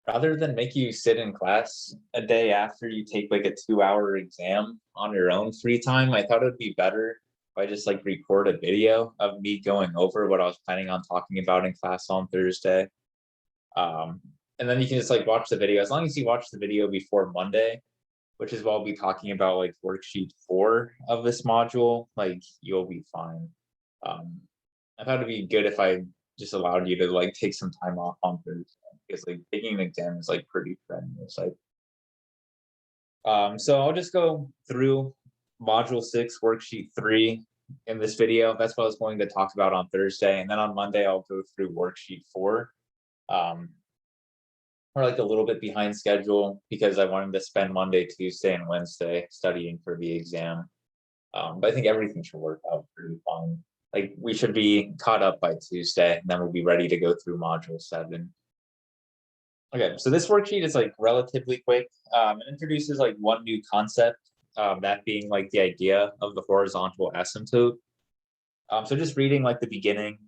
Rather than make you sit in class a day after you take like a 2 hour exam on your own free time, I thought it would be better if I just like record a video of me going over what I was planning on talking about in class on Thursday. Um, and then you can just like watch the video. As long as you watch the video before Monday, which is what I'll be talking about, like worksheet 4 of this module, like you'll be fine. Um, I thought it'd be good if I just allowed you to like take some time off on Thursday because like taking an exam is like pretty strenuous. So I'll just go through module 6, worksheet 3 in this video. That's what I was going to talk about on Thursday, and then on Monday I'll go through worksheet 4. Um, we're like a little bit behind schedule because I wanted to spend Monday, Tuesday, and Wednesday studying for the exam. But I think everything should work out pretty fine. Like we should be caught up by Tuesday, and then we'll be ready to go through module 7. Okay, so this worksheet is like relatively quick. It introduces like one new concept, that being like the idea of the horizontal asymptote. So just reading like the beginning.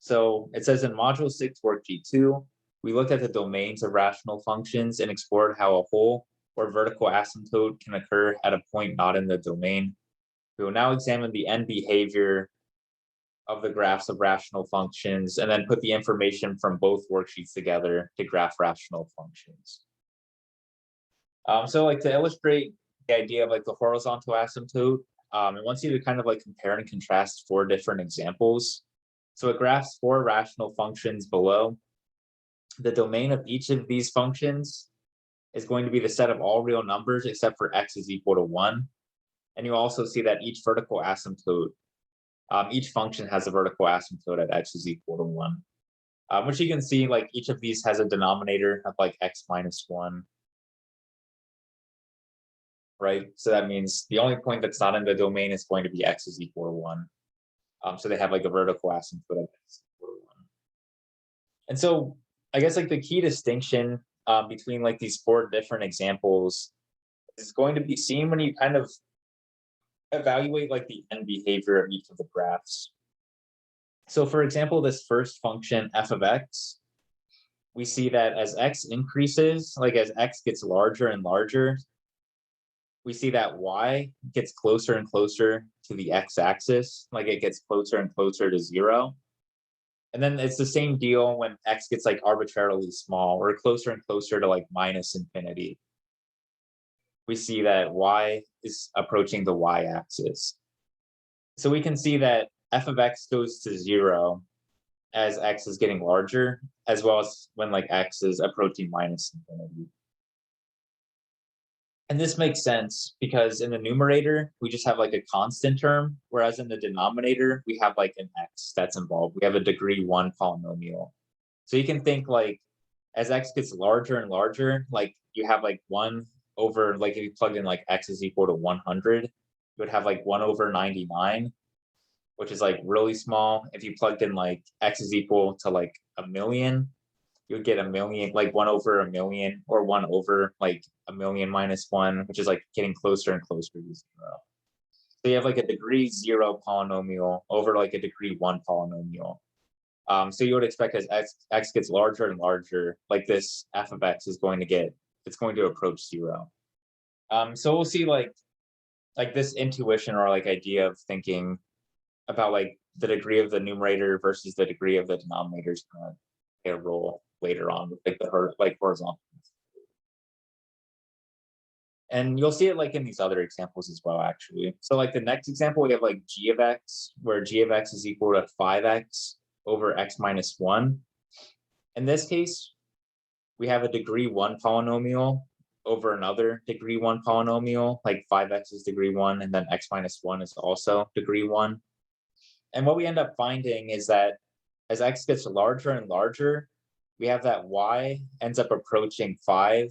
So it says in module 6, worksheet 2, we looked at the domains of rational functions and explored how a whole or vertical asymptote can occur at a point not in the domain. We will now examine the end behavior of the graphs of rational functions and then put the information from both worksheets together to graph rational functions. So like to illustrate the idea of like the horizontal asymptote, it wants you to kind of like compare and contrast 4 different examples. So it graphs 4 rational functions below. The domain of each of these functions is going to be the set of all real numbers except for x is equal to 1. And you also see that each vertical asymptote, each function has a vertical asymptote at x is equal to 1. Which you can see like each of these has a denominator of like x minus 1. Right? So that means the only point that's not in the domain is going to be x is equal to 1. So they have like a vertical asymptote of x equal to 1. And so I guess like the key distinction between like these 4 different examples is going to be seen when you kind of evaluate like the end behavior of each of the graphs. So for example, this first function f of x, we see that as x increases, like as x gets larger and larger, we see that y gets closer and closer to the x-axis, like it gets closer and closer to 0. And then it's the same deal when x gets like arbitrarily small or closer and closer to like minus infinity. We see that y is approaching the y-axis. So we can see that f of x goes to 0 as x is getting larger, as well as when like x is approaching minus infinity. And this makes sense because in the numerator, we just have like a constant term, whereas in the denominator, we have like an x that's involved. We have a degree 1 polynomial. So you can think like as x gets larger and larger, like you have like 1 over, like if you plug in like x is equal to 100, you would have like 1 over 99, which is like really small. If you plugged in like x is equal to like a million, you would get a million, like 1 over a million, or 1 over like a million minus 1, which is like getting closer and closer to 0. So you have like a degree 0 polynomial over like a degree 1 polynomial. So you would expect as x gets larger and larger, like this f of x is going to get, it's going to approach 0. So we'll see like this intuition or like idea of thinking about like the degree of the numerator versus the degree of the denominator is going to play a role later on with like the like horizontal. And you'll see it like in these other examples as well, actually. So like the next example, we have like g of x, where g of x is equal to 5x over x minus 1. In this case, we have a degree 1 polynomial over another degree 1 polynomial, like 5x is degree 1, and then x minus 1 is also degree 1. And what we end up finding is that as x gets larger and larger, we have that y ends up approaching 5.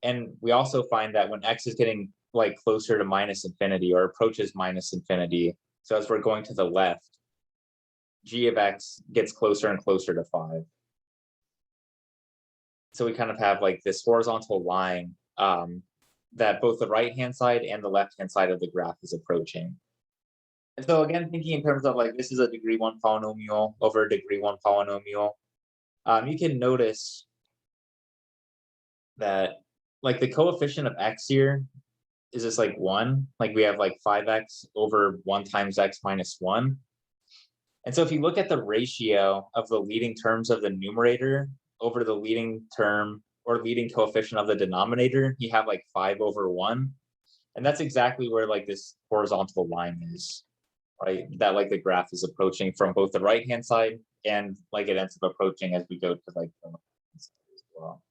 And we also find that when x is getting like closer to minus infinity or approaches minus infinity, so as we're going to the left, g of x gets closer and closer to 5. So we kind of have like this horizontal line that both the right-hand side and the left-hand side of the graph is approaching. And so again, thinking in terms of like, this is a degree 1 polynomial over a degree 1 polynomial, you can notice that like the coefficient of x here is just like 1. Like we have like 5x over 1 times x minus 1. And so if you look at the ratio of the leading terms of the numerator over the leading term or leading coefficient of the denominator, you have like 5 over 1. And that's exactly where like this horizontal line is, right? That like the graph is approaching from both the right-hand side and like it ends up approaching as we go to like the left-hand side as well.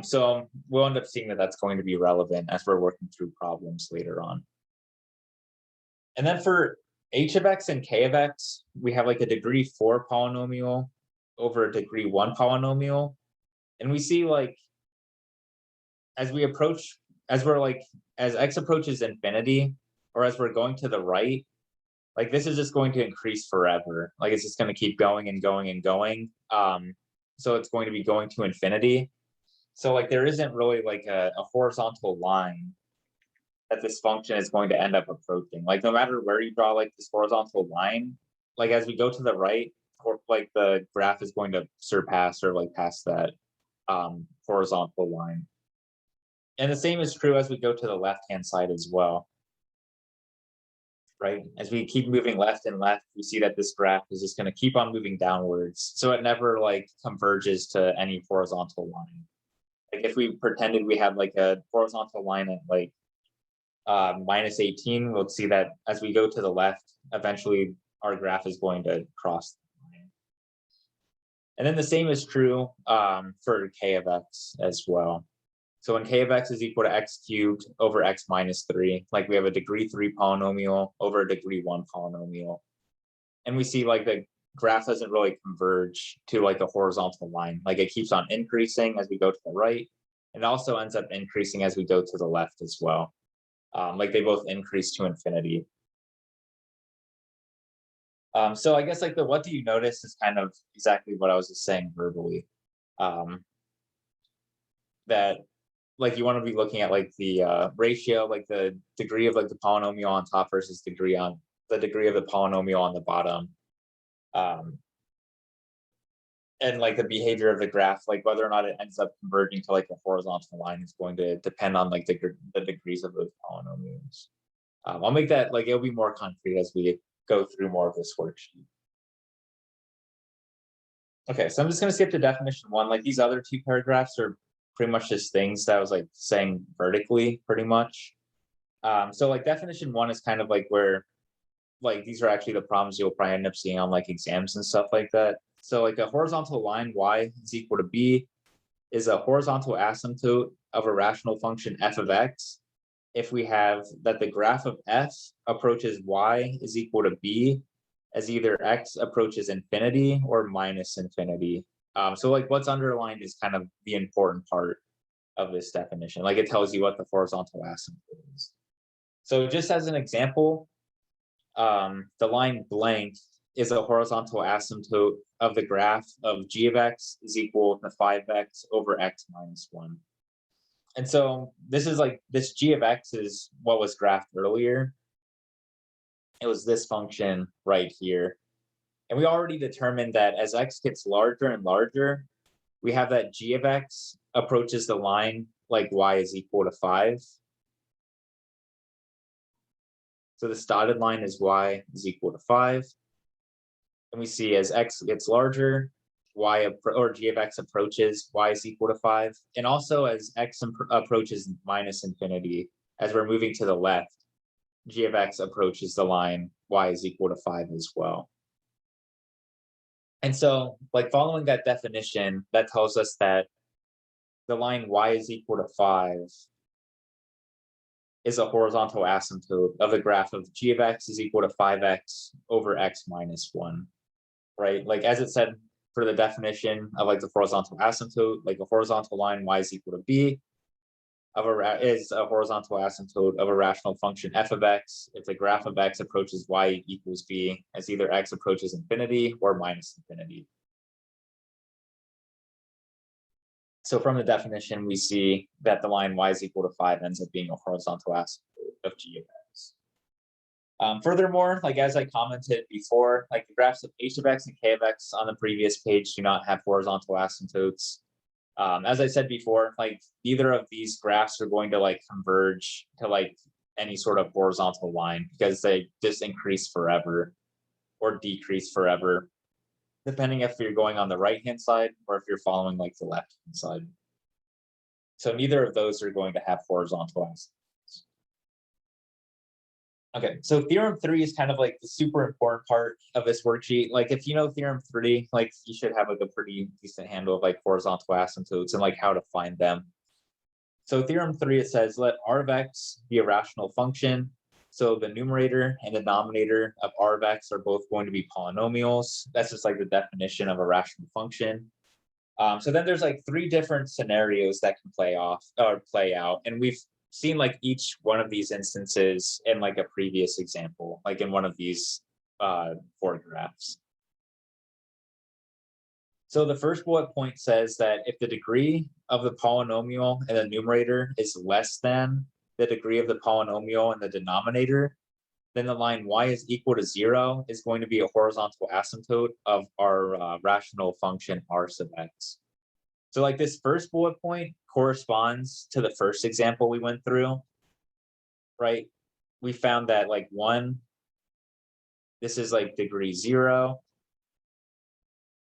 So we'll end up seeing that that's going to be relevant as we're working through problems later on. And then for h of x and k of x, we have like a degree 4 polynomial over a degree 1 polynomial. And we see like as we approach, as we're like, as x approaches infinity, or as we're going to the right, like this is just going to increase forever. Like it's just going to keep going and going and going. So it's going to be going to infinity. So like there isn't really like a horizontal line that this function is going to end up approaching. Like no matter where you draw like this horizontal line, like as we go to the right, or like the graph is going to surpass or like pass that horizontal line. And the same is true as we go to the left-hand side as well. Right? As we keep moving left and left, we see that this graph is just going to keep on moving downwards. So it never like converges to any horizontal line. Like if we pretended we had like a horizontal line at like minus 18, we'll see that as we go to the left, eventually our graph is going to cross the line. And then the same is true for k of x as well. So when k of x is equal to x cubed over x minus 3, like we have a degree 3 polynomial over a degree 1 polynomial. And we see like the graph doesn't really converge to like a horizontal line. Like it keeps on increasing as we go to the right. It also ends up increasing as we go to the left as well. Like they both increase to infinity. So I guess like the what do you notice is kind of exactly what I was just saying verbally. That like you want to be looking at like the ratio, like the degree of like the polynomial on top versus the degree of the polynomial on the bottom. And like the behavior of the graph, like whether or not it ends up converging to like a horizontal line is going to depend on like the degrees of those polynomials. I'll make that like it'll be more concrete as we go through more of this worksheet. Okay, so I'm just gonna skip to definition 1. Like these other 2 paragraphs are pretty much just things that I was like saying vertically, pretty much. So like definition 1 is kind of like where like these are actually the problems you'll probably end up seeing on like exams and stuff like that. So like a horizontal line y is equal to b is a horizontal asymptote of a rational function f of x if we have that the graph of f approaches y is equal to b as either x approaches infinity or minus infinity. So like what's underlined is kind of the important part of this definition. Like it tells you what the horizontal asymptote is. So just as an example, the line blank is a horizontal asymptote of the graph of g of x is equal to 5x over x minus 1. And so this is like this g of x is what was graphed earlier. It was this function right here. And we already determined that as x gets larger and larger, we have that g of x approaches the line like y is equal to 5. So this dotted line is y is equal to 5. And we see as x gets larger, or g of x approaches y is equal to 5. And also as x approaches minus infinity, as we're moving to the left, g of x approaches the line y is equal to 5 as well. And so like following that definition, that tells us that the line y is equal to 5 is a horizontal asymptote of the graph of g of x is equal to 5x over x minus 1, right? Like as it said for the definition of like the horizontal asymptote, like a horizontal line y is equal to b is a horizontal asymptote of a rational function f of x if the graph of x approaches y equals b as either x approaches infinity or minus infinity. So from the definition, we see that the line y is equal to 5 ends up being a horizontal asymptote of g of x. Furthermore, like as I commented before, like the graphs of h of x and k of x on the previous page do not have horizontal asymptotes. As I said before, like neither of these graphs are going to like converge to like any sort of horizontal line because they just increase forever or decrease forever, depending if you're going on the right hand side or if you're following like the left hand side. So neither of those are going to have horizontal asymptotes. Okay, so theorem 3 is kind of like the super important part of this worksheet. Like if you know theorem 3, like you should have like a pretty decent handle of like horizontal asymptotes and like how to find them. So theorem 3, it says let r of x be a rational function. So the numerator and the denominator of r of x are both going to be polynomials. That's just like the definition of a rational function. So then there's like 3 different scenarios that can play out, and we've seen like each one of these instances in like a previous example, like in one of these 4 graphs. So the first bullet point says that if the degree of the polynomial in the numerator is less than the degree of the polynomial in the denominator, then the line y is equal to 0 is going to be a horizontal asymptote of our rational function r sub x. So like this first bullet point corresponds to the first example we went through, right? We found that like 1, this is like degree 0,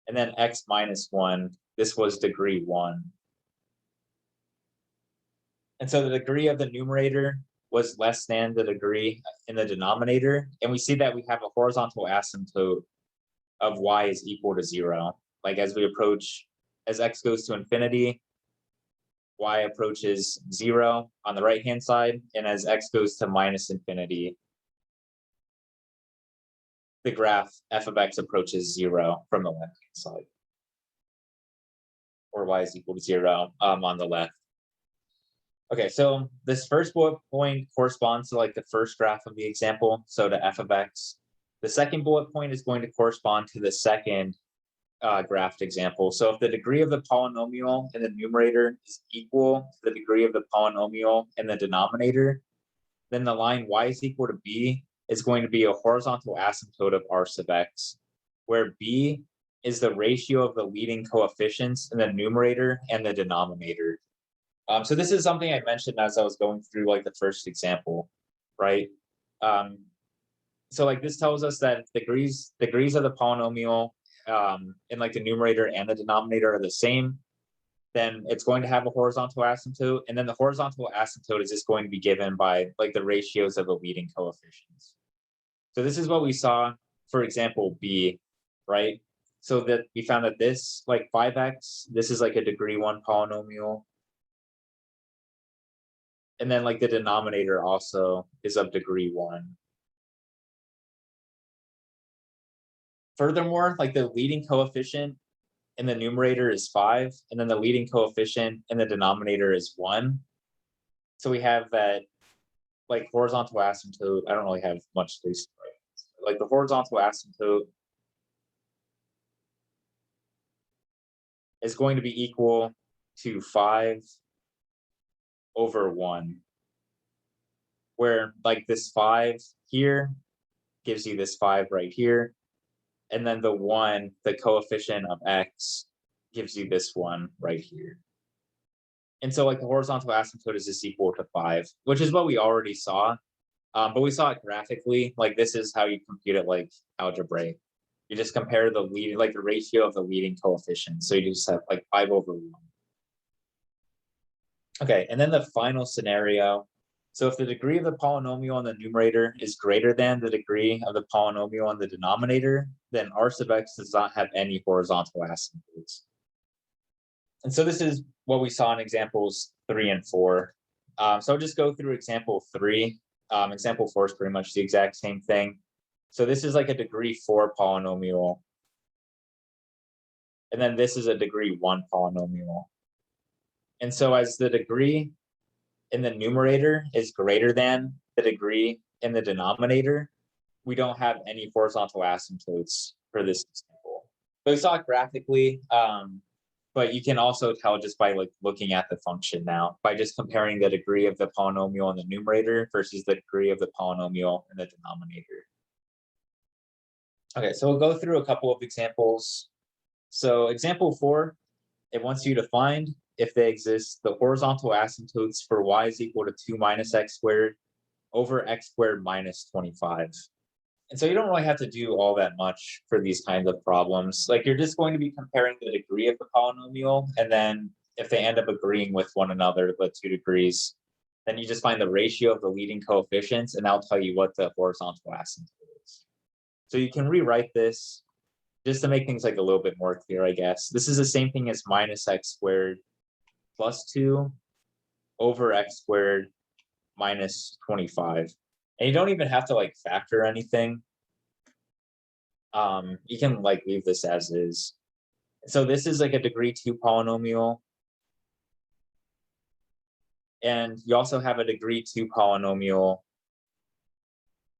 and then x minus 1, this was degree 1. And so the degree of the numerator was less than the degree in the denominator. And we see that we have a horizontal asymptote of y is equal to 0. Like as we approach, as x goes to infinity, y approaches 0 on the right hand side. And as x goes to minus infinity, the graph f of x approaches 0 from the left hand side. Or y is equal to 0 on the left. Okay, so this first bullet point corresponds to like the first graph of the example, so to f of x. The second bullet point is going to correspond to the second graphed example. So if the degree of the polynomial in the numerator is equal to the degree of the polynomial in the denominator, then the line y is equal to b is going to be a horizontal asymptote of r sub x, where b is the ratio of the leading coefficients in the numerator and the denominator. So this is something I mentioned as I was going through like the first example, right? So like this tells us that degrees of the polynomial in like the numerator and the denominator are the same, then it's going to have a horizontal asymptote, and then the horizontal asymptote is just going to be given by like the ratios of the leading coefficients. So this is what we saw for example B, right? So that we found that this like 5x, this is like a degree 1 polynomial. And then like the denominator also is of degree 1. Furthermore, like the leading coefficient in the numerator is 5, and then the leading coefficient in the denominator is 1. So we have that like horizontal asymptote. I don't really have much space. Like the horizontal asymptote is going to be equal to 5 over 1, where like this 5 here gives you this 5 right here, and then the 1, the coefficient of x, gives you this 1 right here. And so like the horizontal asymptote is just equal to 5, which is what we already saw, but we saw it graphically. Like this is how you compute it like algebraic. You just compare the leading, like the ratio of the leading coefficients. So you just have like 5 over 1. Okay, and then the final scenario. So if the degree of the polynomial in the numerator is greater than the degree of the polynomial in the denominator, then r sub x does not have any horizontal asymptotes. And so this is what we saw in examples 3 and 4. So I'll just go through example 3. Example 4 is pretty much the exact same thing. So this is like a degree 4 polynomial. And then this is a degree 1 polynomial. And so as the degree in the numerator is greater than the degree in the denominator, we don't have any horizontal asymptotes for this example. So we saw it graphically, but you can also tell just by like looking at the function now, by just comparing the degree of the polynomial in the numerator versus the degree of the polynomial in the denominator. Okay, so we'll go through a couple of examples. So example 4, it wants you to find, if they exist, the horizontal asymptotes for y is equal to 2 minus x squared over x squared minus 25. And so you don't really have to do all that much for these kinds of problems. Like, you're just going to be comparing the degree of the polynomial, and then if they end up agreeing with one another, the 2 degrees, then you just find the ratio of the leading coefficients, and that'll tell you what the horizontal asymptote is. So you can rewrite this just to make things like a little bit more clear, I guess. This is the same thing as minus x squared plus 2 over x squared minus 25. And you don't even have to like factor anything. You can like leave this as is. So this is like a degree 2 polynomial. And you also have a degree 2 polynomial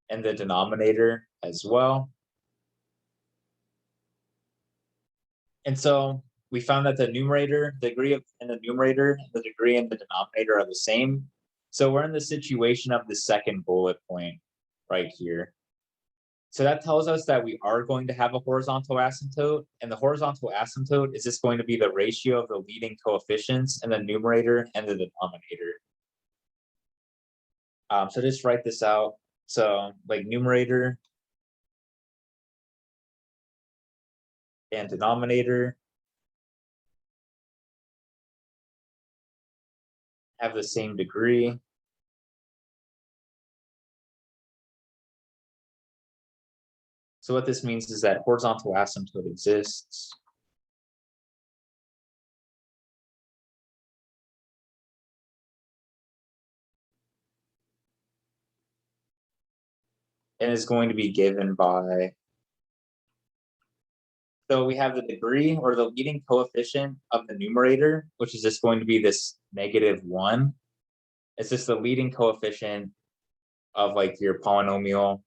in the denominator as well. And so we found that the numerator, the degree in the numerator, and the degree in the denominator are the same. So we're in the situation of the second bullet point right here. So that tells us that we are going to have a horizontal asymptote, and the horizontal asymptote is just going to be the ratio of the leading coefficients in the numerator and the denominator. So just write this out. So like numerator and denominator have the same degree. So what this means is that horizontal asymptote exists. And is going to be given by, so we have the degree or the leading coefficient of the numerator, which is just going to be this -1. It's just the leading coefficient of like your polynomial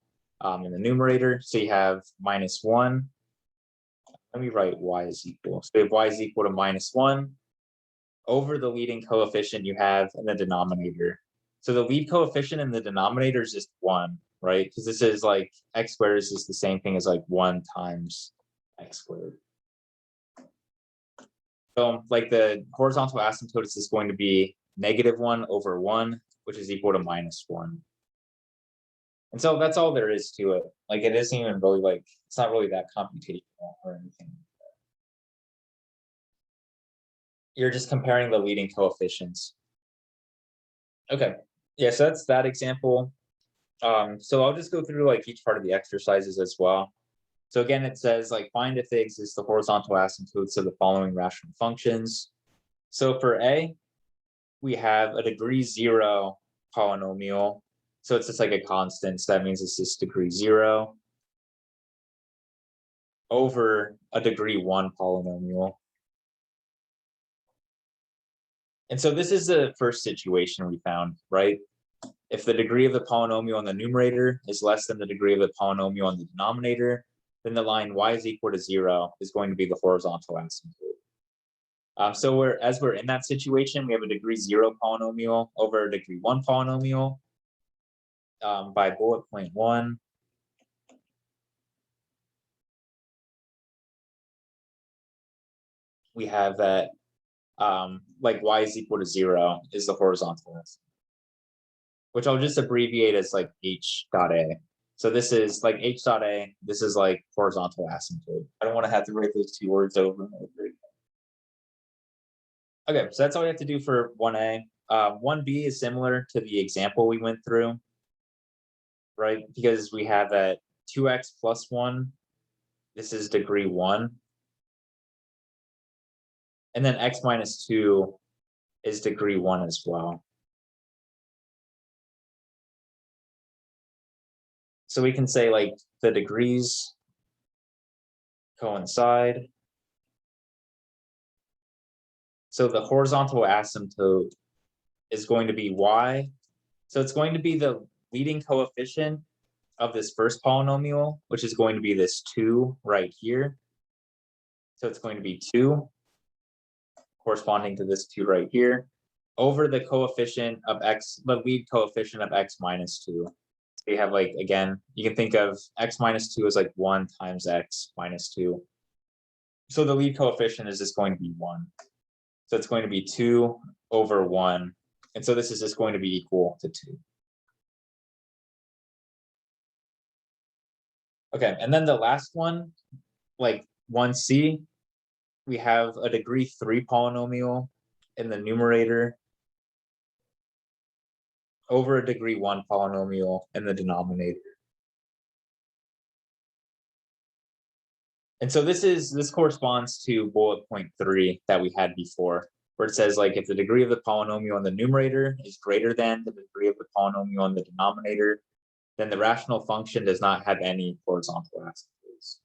in the numerator. So you have -1. Let me write y is equal. So we have y is equal to -1 over the leading coefficient you have in the denominator. So the lead coefficient in the denominator is just 1, right? Because this is like x squared is just the same thing as like 1 times x squared. So like the horizontal asymptote is going to be -1 over 1, which is equal to -1. And so that's all there is to it. Like, it isn't even really like, it's not really that computational or anything. You're just comparing the leading coefficients. Okay. Yeah, so that's that example. So I'll just go through like each part of the exercises as well. So again, it says like find if they exist the horizontal asymptotes of the following rational functions. So for A, we have a degree 0 polynomial. So it's just like a constant. So that means it's just degree 0 over a degree 1 polynomial. And so this is the first situation we found, right? If the degree of the polynomial in the numerator is less than the degree of the polynomial in the denominator, then the line y is equal to 0 is going to be the horizontal asymptote. So as we're in that situation, we have a degree 0 polynomial over a degree 1 polynomial. By bullet point 1, we have that like y is equal to 0 is the horizontal asymptote, which I'll just abbreviate as like h dot a. So this is like h dot a. This is like horizontal asymptote. I don't want to have to write those two words over and over again. Okay, so that's all we have to do for 1a. 1b is similar to the example we went through, right? Because we have that 2x plus 1. This is degree 1. And then x minus 2 is degree 1 as well. So we can say like the degrees coincide. So the horizontal asymptote is going to be y. So it's going to be the leading coefficient of this first polynomial, which is going to be this 2 right here. So it's going to be 2 corresponding to this 2 right here over the coefficient of x, the lead coefficient of x minus 2. So you have like, again, you can think of x minus 2 as like 1 times x minus 2. So the lead coefficient is just going to be 1. So it's going to be 2 over 1. And so this is just going to be equal to 2. Okay, and then the last one, like 1C, we have a degree 3 polynomial in the numerator over a degree 1 polynomial in the denominator. And so this corresponds to bullet point 3 that we had before, where it says like if the degree of the polynomial in the numerator is greater than the degree of the polynomial in the denominator, then the rational function does not have any horizontal asymptotes.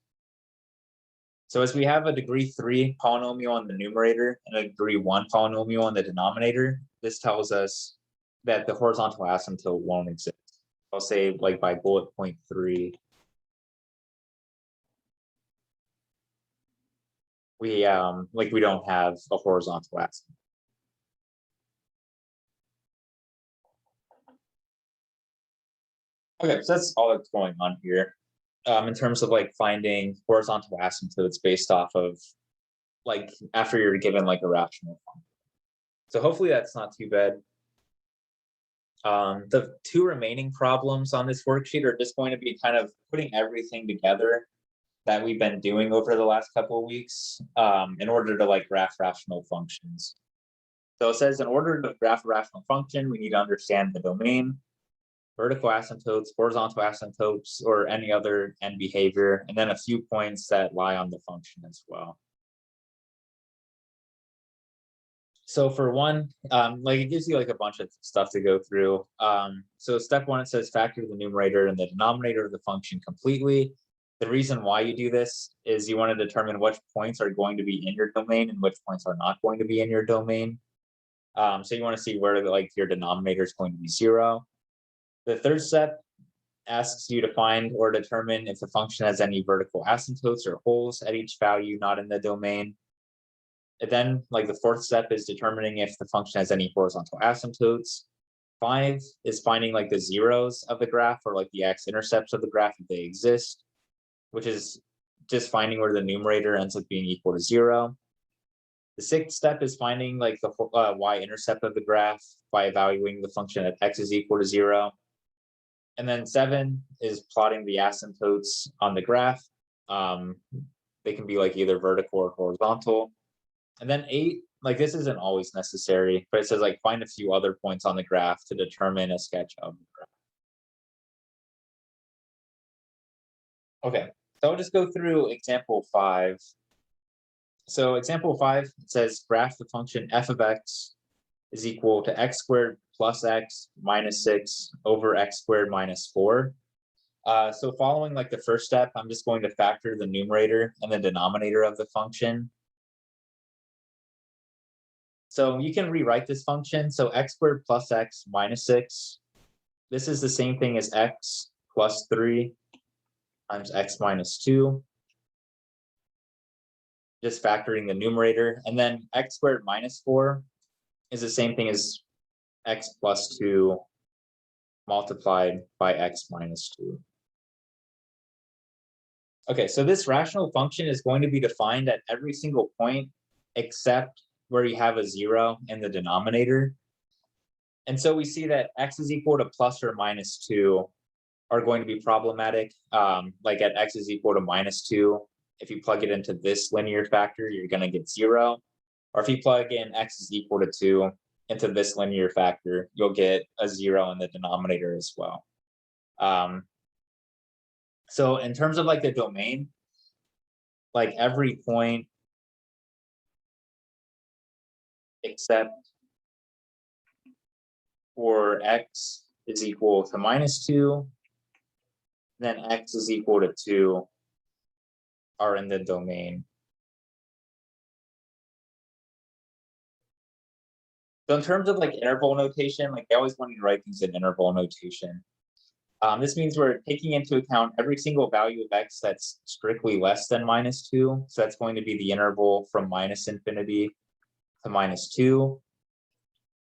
So as we have a degree 3 polynomial in the numerator and a degree 1 polynomial in the denominator, this tells us that the horizontal asymptote won't exist. I'll say like by bullet point 3, we don't have a horizontal asymptote. Okay, so that's all that's going on here. In terms of like finding horizontal asymptotes based off of like after you're given like a rational function. So hopefully that's not too bad. The 2 remaining problems on this worksheet are just going to be kind of putting everything together that we've been doing over the last couple of weeks in order to like graph rational functions. So it says in order to graph a rational function, we need to understand the domain, vertical asymptotes, horizontal asymptotes, or any other end behavior, and then a few points that lie on the function as well. So for one, like it gives you like a bunch of stuff to go through. So step 1, it says factor the numerator and the denominator of the function completely. The reason why you do this is you want to determine which points are going to be in your domain and which points are not going to be in your domain. So you want to see where like your denominator is going to be 0. The third step asks you to find or determine if the function has any vertical asymptotes or holes at each value not in the domain. And then like the fourth step is determining if the function has any horizontal asymptotes. 5 is finding like the zeros of the graph or like the x-intercepts of the graph if they exist, which is just finding where the numerator ends up being equal to 0. The 6th step is finding like the y-intercept of the graph by evaluating the function at x is equal to 0. And then 7 is plotting the asymptotes on the graph. They can be like either vertical or horizontal. And then 8, like this isn't always necessary, but it says like find a few other points on the graph to determine a sketch of the graph. Okay, so I'll just go through example 5. So example 5, it says graph the function f of x is equal to x squared plus x minus 6 over x squared minus 4. So following like the first step, I'm just going to factor the numerator and the denominator of the function. So you can rewrite this function. So x squared plus x minus 6. This is the same thing as x plus 3 times x minus 2. Just factoring the numerator. And then x squared minus 4 is the same thing as x plus 2 multiplied by x minus 2. Okay, so this rational function is going to be defined at every single point except where you have a 0 in the denominator. And so we see that x is equal to plus or minus 2 are going to be problematic. Like at x is equal to minus 2, if you plug it into this linear factor, you're going to get 0. Or if you plug in x is equal to 2 into this linear factor, you'll get a 0 in the denominator as well. So in terms of like the domain, like every point except for x is equal to minus 2, then x is equal to 2 are in the domain. So in terms of like interval notation, like I always want you to write things in interval notation. This means we're taking into account every single value of x that's strictly less than minus 2. So that's going to be the interval from minus infinity to minus 2.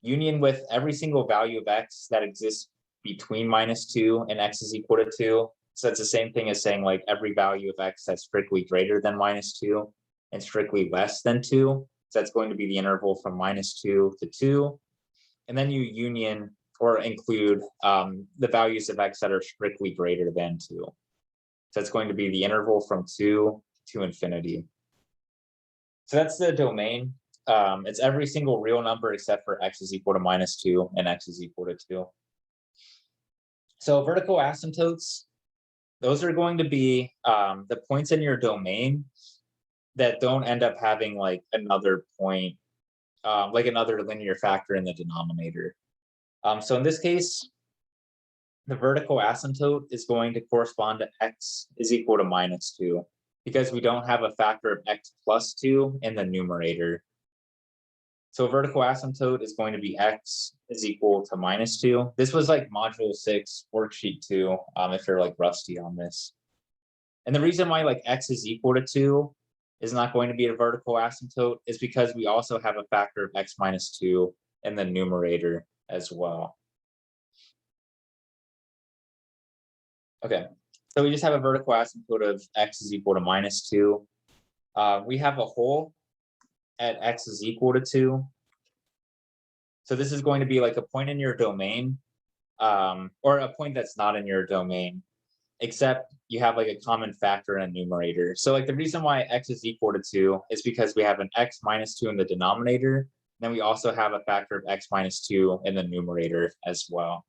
Union with every single value of x that exists between minus 2 and x is equal to 2. So it's the same thing as saying like every value of x that's strictly greater than minus 2 and strictly less than 2. So that's going to be the interval from -2 to 2. And then you union or include the values of x that are strictly greater than 2. So that's going to be the interval from 2 to infinity. So that's the domain. It's every single real number except for x is equal to -2 and x is equal to 2. So vertical asymptotes, those are going to be the points in your domain that don't end up having like another point, like another linear factor in the denominator. So in this case, the vertical asymptote is going to correspond to x is equal to -2 because we don't have a factor of x plus 2 in the numerator. So a vertical asymptote is going to be x is equal to -2. This was like module 6, worksheet 2, if you're like rusty on this. And the reason why like x is equal to 2 is not going to be a vertical asymptote is because we also have a factor of x minus 2 in the numerator as well. Okay, so we just have a vertical asymptote of x is equal to -2. We have a hole at x is equal to 2. So this is going to be like a point in your domain, or a point that's not in your domain, except you have like a common factor in a numerator. So like the reason why x is equal to 2 is because we have an x minus 2 in the denominator. Then we also have a factor of x minus 2 in the numerator as well.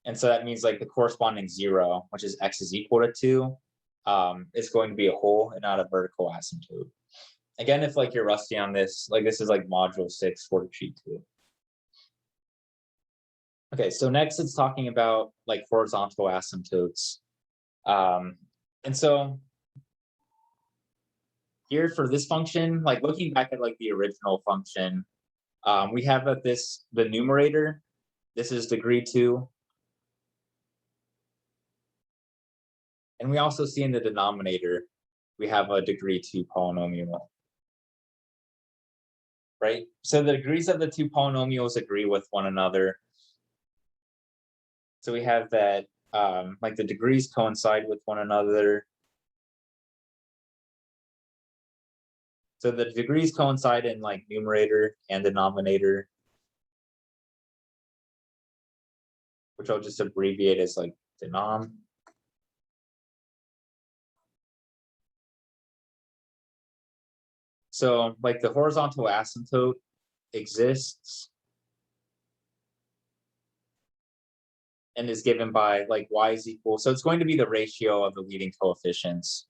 And so that means like the corresponding 0, which is x is equal to 2, is going to be a hole and not a vertical asymptote. Again, if like you're rusty on this, like this is like module 6 worksheet 2. Okay, so next it's talking about like horizontal asymptotes. And so here for this function, like looking back at like the original function, we have that the numerator, this is degree 2. And we also see in the denominator, we have a degree 2 polynomial. Right? So the degrees of the two polynomials agree with one another. So we have that like the degrees coincide with one another. So the degrees coincide in like numerator and denominator, which I'll just abbreviate as like denom. So like the horizontal asymptote exists and is given by like y is equal. So it's going to be the ratio of the leading coefficients.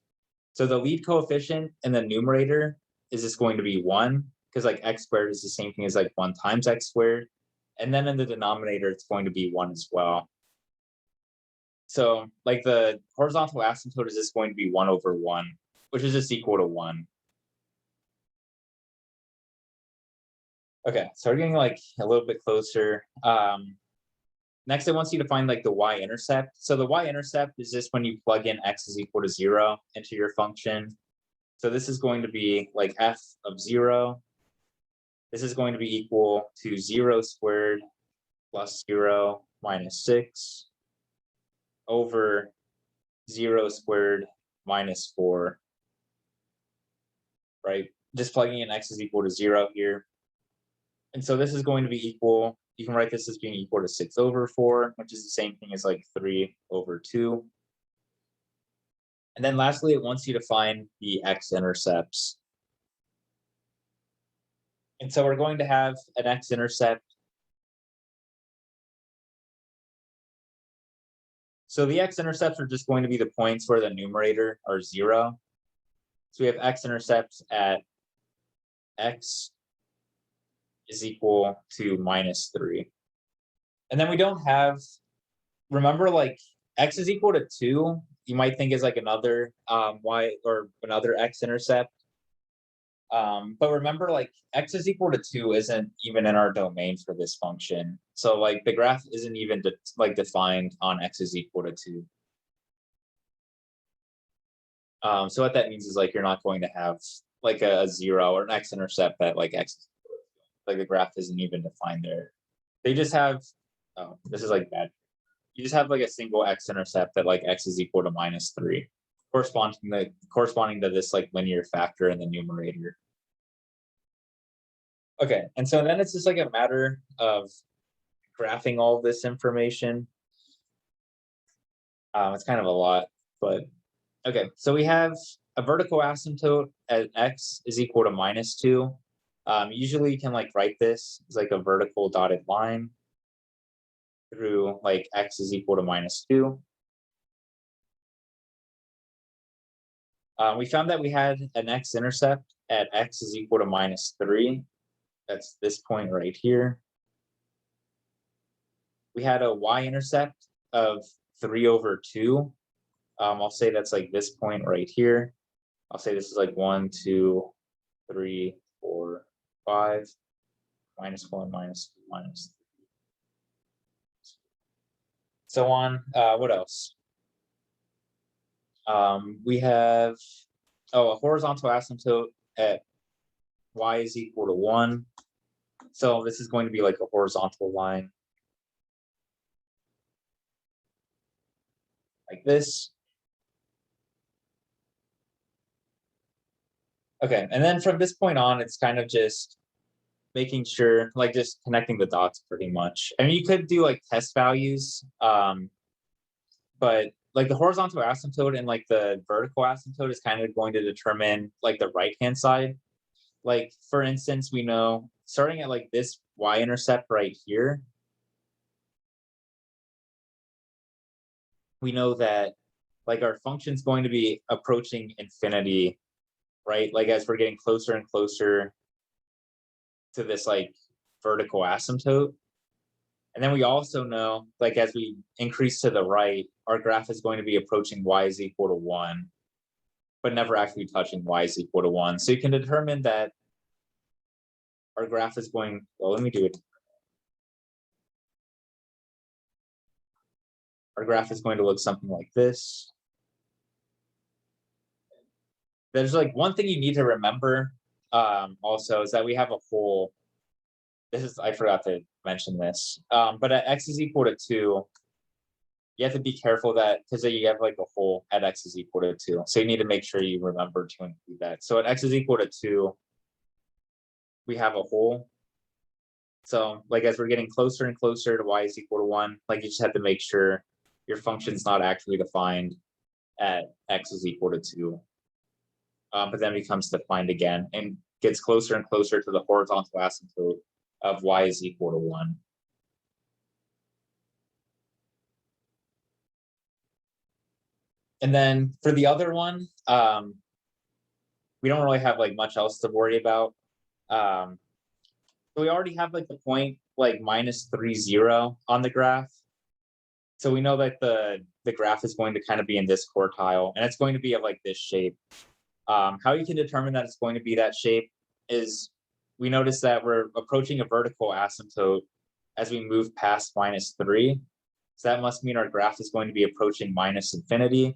So the lead coefficient in the numerator is just going to be 1, because like x squared is the same thing as like 1 times x squared. And then in the denominator, it's going to be 1 as well. So like the horizontal asymptote is just going to be 1 over 1, which is just equal to 1. Okay, so we're getting like a little bit closer. Next, it wants you to find like the y-intercept. So the y-intercept is just when you plug in x is equal to 0 into your function. So this is going to be like f of 0. This is going to be equal to 0 squared plus 0 minus 6 over 0 squared minus 4, right? Just plugging in x is equal to 0 here. And so this is going to be equal, you can write this as being equal to 6 over 4, which is the same thing as like 3 over 2. And then lastly, it wants you to find the x-intercepts. And so we're going to have an x-intercept. So the x-intercepts are just going to be the points where the numerator are 0. So we have x-intercepts at x is equal to -3. And then we don't have, remember like x is equal to 2, you might think is like another y or another x-intercept. But remember like x is equal to 2 isn't even in our domain for this function. So like the graph isn't even defined on x is equal to 2. So what that means is like you're not going to have like a 0 or an x-intercept that like x, like the graph isn't even defined there. They just have, oh, this is like bad. You just have like a single x-intercept that like x is equal to -3, corresponding to this like linear factor in the numerator. Okay, and so then it's just like a matter of graphing all this information. It's kind of a lot, but okay. So we have a vertical asymptote at x is equal to -2. Usually you can like write this as like a vertical dotted line through like x is equal to -2. We found that we had an x-intercept at x is equal to -3. That's this point right here. We had a y-intercept of 3/2. I'll say that's like this point right here. I'll say this is like 1, 2, 3, 4, 5, -1, -2, so on. What else? We have a horizontal asymptote at y is equal to 1. So this is going to be like a horizontal line like this. Okay, and then from this point on, it's kind of just making sure, like just connecting the dots pretty much. I mean, you could do like test values, but like the horizontal asymptote and like the vertical asymptote is kind of going to determine like the right hand side. Like for instance, we know starting at like this y-intercept right here, we know that like our function's going to be approaching infinity, right? Like as we're getting closer and closer to this like vertical asymptote. And then we also know, like as we increase to the right, our graph is going to be approaching y is equal to 1, but never actually touching y is equal to 1. So you can determine that our graph is going, well, let me do it. Our graph is going to look something like this. There's like one thing you need to remember also is that we have a hole. This is, I forgot to mention this, but at x is equal to 2, you have to be careful that because you have like a hole at x is equal to 2. So you need to make sure you remember to include that. So at x is equal to 2, we have a hole. So like as we're getting closer and closer to y is equal to 1, like you just have to make sure your function's not actually defined at x is equal to 2. But then becomes defined again and gets closer and closer to the horizontal asymptote of y is equal to 1. And then for the other one, we don't really have like much else to worry about. So we already have like the point like -3, 0 on the graph. So we know that the graph is going to kind of be in this quartile, and it's going to be of like this shape. How you can determine that it's going to be that shape is we notice that we're approaching a vertical asymptote as we move past -3. So that must mean our graph is going to be approaching -infinity.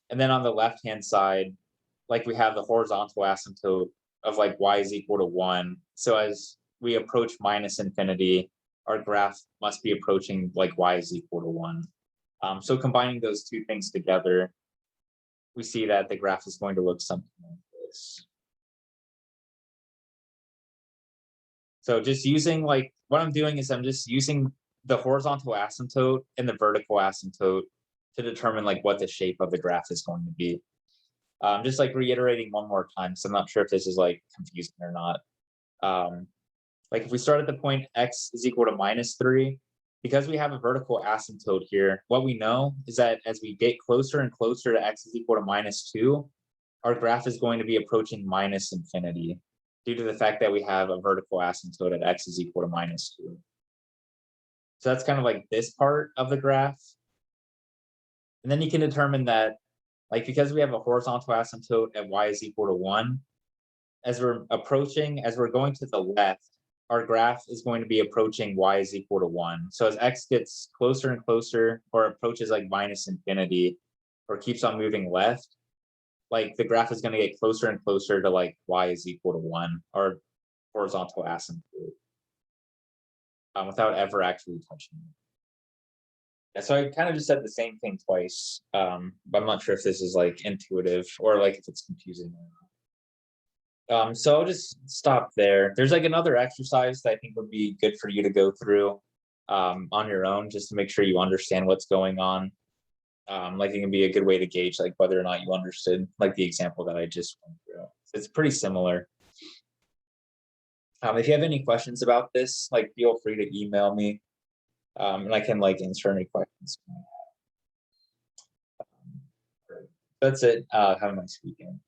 And then on the left-hand side, like we have the horizontal asymptote of like y is equal to 1. So as we approach -infinity, our graph must be approaching like y is equal to 1. So combining those two things together, we see that the graph is going to look something like this. So just using like what I'm doing is I'm just using the horizontal asymptote and the vertical asymptote to determine like what the shape of the graph is going to be. Just like reiterating one more time, so I'm not sure if this is like confusing or not. Like if we start at the point x is equal to -3, because we have a vertical asymptote here, what we know is that as we get closer and closer to x is equal to -2, our graph is going to be approaching -infinity due to the fact that we have a vertical asymptote at x is equal to -2. So that's kind of like this part of the graph. And then you can determine that, like, because we have a horizontal asymptote at y is equal to 1, as we're going to the left, our graph is going to be approaching y is equal to 1. So as x gets closer and closer or approaches like -infinity or keeps on moving left, like the graph is going to get closer and closer to like y is equal to 1 or horizontal asymptote without ever actually touching it. Yeah, so I kind of just said the same thing twice, but I'm not sure if this is like intuitive or like if it's confusing. So I'll just stop there. There's like another exercise that I think would be good for you to go through on your own, just to make sure you understand what's going on. Like it can be a good way to gauge like whether or not you understood like the example that I just went through. It's pretty similar. If you have any questions about this, like feel free to email me, and I can like answer any questions. That's it. Have a nice weekend.